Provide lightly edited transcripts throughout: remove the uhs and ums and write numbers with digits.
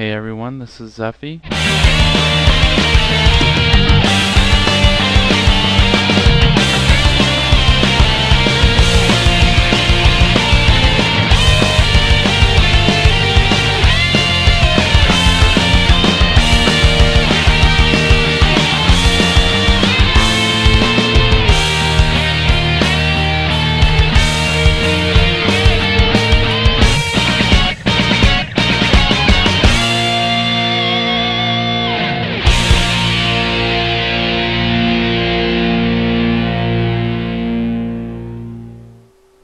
Hey everyone, this is Zeffy.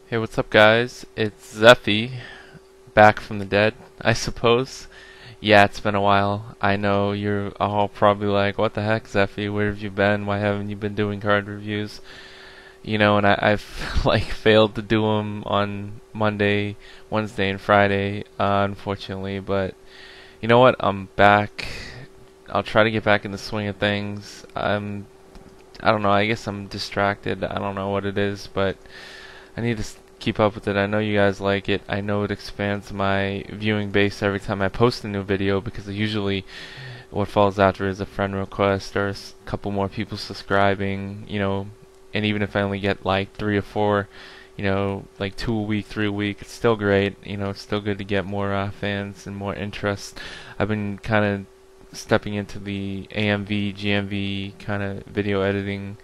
Hey, what's up guys? It's Zeffy, back from the dead, I suppose. Yeah, it's been a while. I know you're all probably like, what the heck, Zeffy? Where have you been? Why haven't you been doing card reviews? You know, and I've like failed to do them on Monday, Wednesday, and Friday, unfortunately. But you know what? I'm back. I'll try to get back in the swing of things. I don't know. I guess I'm distracted. I don't know what it is, but I need to keep up with it. I know you guys like it. I know it expands my viewing base every time I post a new video, because usually what falls after is a friend request or a couple more people subscribing, you know, and even if I only get like 3 or 4, you know, like 2 a week, 3 a week, it's still great. You know, it's still good to get more fans and more interest. I've been kind of stepping into the AMV, GMV kind of video editing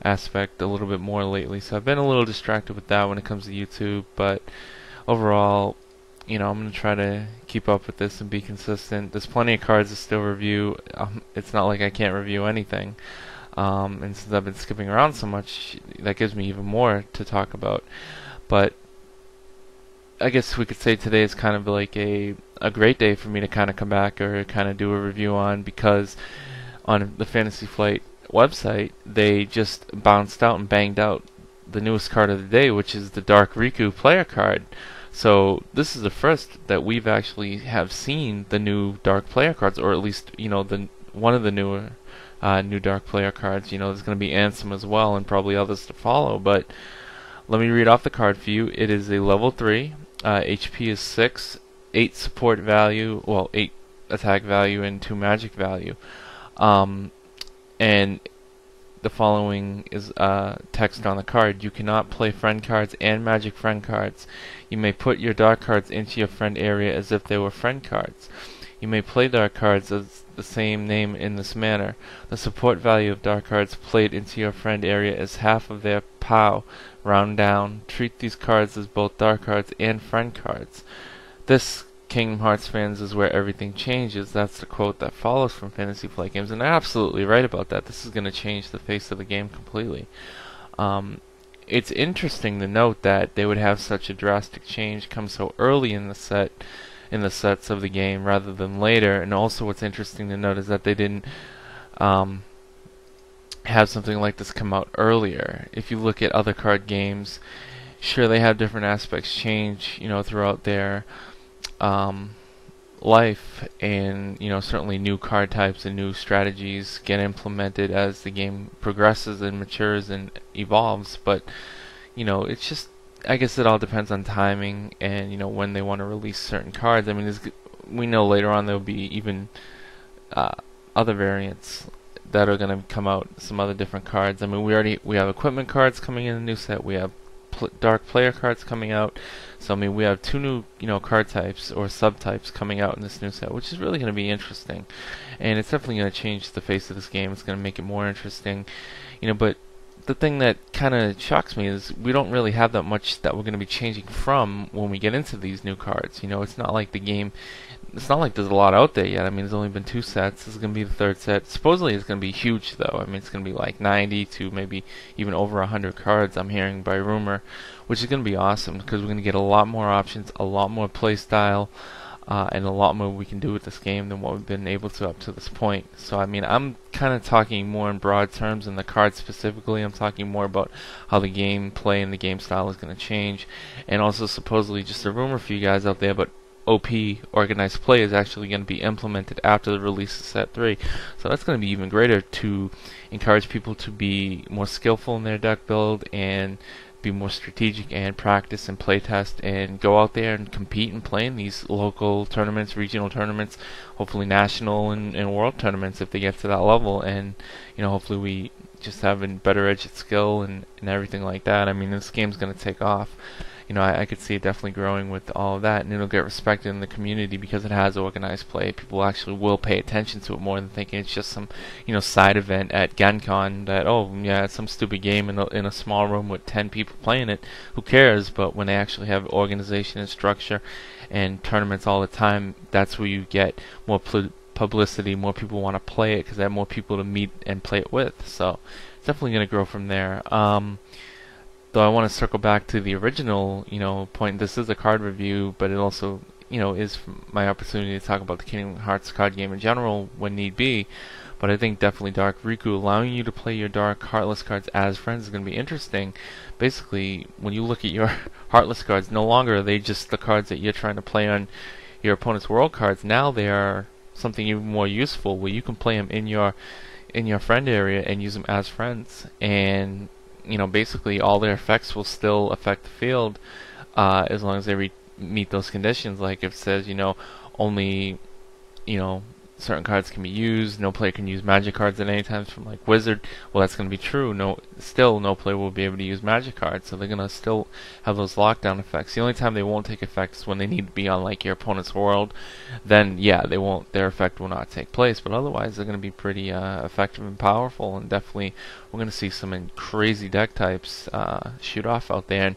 aspect a little bit more lately, so I've been a little distracted with that when it comes to YouTube, but overall, you know, I'm going to try to keep up with this and be consistent. There's plenty of cards to still review. It's not like I can't review anything, and since I've been skipping around so much, that gives me even more to talk about. But I guess we could say today is kind of like a great day for me to kind of come back or kind of do a review on, because on the Fantasy Flight website they just bounced out and banged out the newest card of the day, which is the Dark Riku player card. So this is the first that we've actually have seen the new Dark player cards, or at least, you know, the one of the newer new Dark player cards. You know, there's going to be Ansem as well, and probably others to follow. But let me read off the card for you. It is a level 3. HP is 6, 8 support value, well, 8 attack value, and 2 magic value. And the following is text on the card. You cannot play friend cards and magic friend cards. You may put your dark cards into your friend area as if they were friend cards. You may play dark cards as the same name in this manner. The support value of dark cards played into your friend area is half of their POW. Round down. Treat these cards as both dark cards and friend cards. This, Kingdom Hearts fans, is where everything changes. That's the quote that follows from Fantasy Flight Games, and they're absolutely right about that. This is going to change the face of the game completely. It's interesting to note that they would have such a drastic change come so early in the sets of the game rather than later. And also, what's interesting to note is that they didn't have something like this come out earlier. If you look at other card games, sure, they have different aspects change, you know, throughout their life, and you know, certainly new card types and new strategies get implemented as the game progresses and matures and evolves. But you know, it's just, I guess it all depends on timing and, you know, when they want to release certain cards. I mean, we know later on there'll be even other variants that are going to come out, some other different cards. I mean, we have equipment cards coming in the new set. We have dark player cards coming out. So I mean, we have 2 new, you know, card types or subtypes coming out in this new set, which is really going to be interesting, and it's definitely going to change the face of this game. It's going to make it more interesting, you know. But the thing that kind of shocks me is we don't really have that much that we're going to be changing from when we get into these new cards. You know, it's not like the game, it's not like there's a lot out there yet. I mean, there's only been 2 sets. This is going to be the 3rd set. Supposedly it's going to be huge, though. I mean, it's going to be like 90 to maybe even over 100 cards, I'm hearing by rumor, which is going to be awesome, because we're going to get a lot more options, a lot more play style, and a lot more we can do with this game than what we've been able to up to this point. So I mean, I'm kind of talking more in broad terms than the cards specifically. I'm talking more about how the game play and the game style is going to change, and also supposedly, just a rumor for you guys out there, but OP, organized play, is actually going to be implemented after the release of Set 3. So that's going to be even greater to encourage people to be more skillful in their deck build and be more strategic and practice and play test and go out there and compete and play in these local tournaments, regional tournaments, hopefully national and world tournaments if they get to that level. And hopefully we just have a better edge at skill and everything like that. I mean, this game's going to take off. I could see it definitely growing with all of that, and it'll get respected in the community because it has organized play. People actually will pay attention to it more than thinking it's just some, side event at GenCon that, oh, yeah, it's some stupid game in a small room with 10 people playing it. Who cares? But when they actually have organization and structure and tournaments all the time, that's where you get more publicity, more people want to play it because they have more people to meet and play it with. So it's definitely going to grow from there. Though I want to circle back to the original, point. This is a card review, but it also, is my opportunity to talk about the Kingdom Hearts card game in general when need be. But I think definitely Dark Riku, allowing you to play your Dark Heartless cards as friends, is going to be interesting. Basically, when you look at your Heartless cards, no longer are they just the cards that you're trying to play on your opponent's world cards. Now they are something even more useful, where you can play them in your friend area and use them as friends. And basically all their effects will still affect the field as long as they meet those conditions. Like if it says, only, certain cards can be used, no player can use magic cards at any time from like Wizard. Well, that's going to be true. No player will be able to use magic cards, so they're going to still have those lockdown effects. The only time they won't take effect is when they need to be on like your opponent's world. Then yeah, they won't. Their effect will not take place. But otherwise, they're going to be pretty effective and powerful. And definitely, we're going to see some crazy deck types shoot off out there. And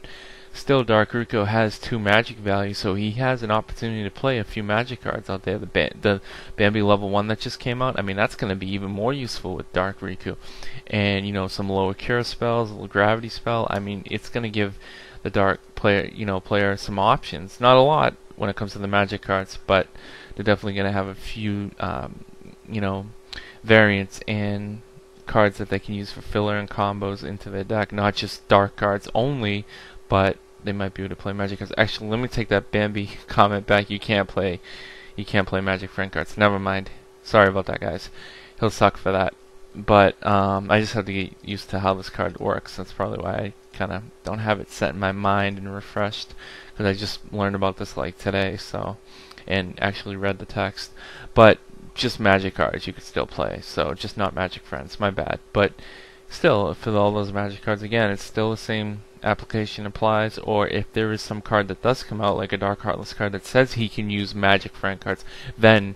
still, Dark Riku has 2 magic values, so he has an opportunity to play a few magic cards out there. The Bambi level 1 that just came out, I mean, that's going to be even more useful with Dark Riku. And, some lower cure spells, a little gravity spell. I mean, it's going to give the Dark player some options. Not a lot when it comes to the magic cards, but they're definitely going to have a few, variants and cards that they can use for filler and combos into their deck. Not just dark cards only, but they might be able to play magic cards. Actually, let me take that Bambi comment back. You can't play magic friend cards. Never mind. Sorry about that, guys. He'll suck for that. But I just have to get used to how this card works. That's probably why I kind of don't have it set in my mind and refreshed, because I just learned about this like today. So, and actually read the text. But just magic cards you could still play. So just not magic friends. My bad. But still, for all those magic cards, again, it's still the same application applies. Or if there is some card that does come out, like a Dark Heartless card that says he can use magic friend cards, then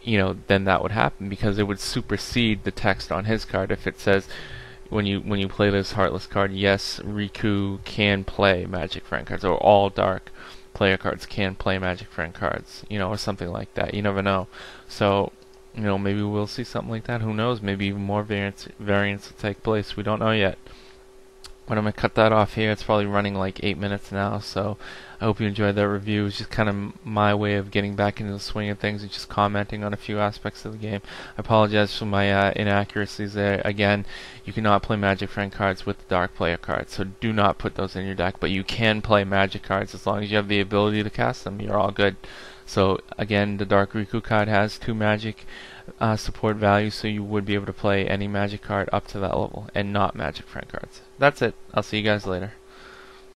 then that would happen, because it would supersede the text on his card. If it says when you play this Heartless card, yes, Riku can play magic friend cards, or all Dark player cards can play magic friend cards, or something like that. You never know. So maybe we'll see something like that. Who knows? Maybe even more variants will take place. We don't know yet. But I'm going to cut that off here. It's probably running like 8 minutes now, so I hope you enjoyed that review. It's just kind of my way of getting back into the swing of things and just commenting on a few aspects of the game. I apologize for my inaccuracies there. Again, you cannot play Magic Friend cards with the Dark Player cards, so do not put those in your deck. But you can play Magic cards as long as you have the ability to cast them. You're all good. So again, the Dark Riku card has 2 Magic support values, so you would be able to play any Magic card up to that level, and not Magic Friend cards. That's it. I'll see you guys later.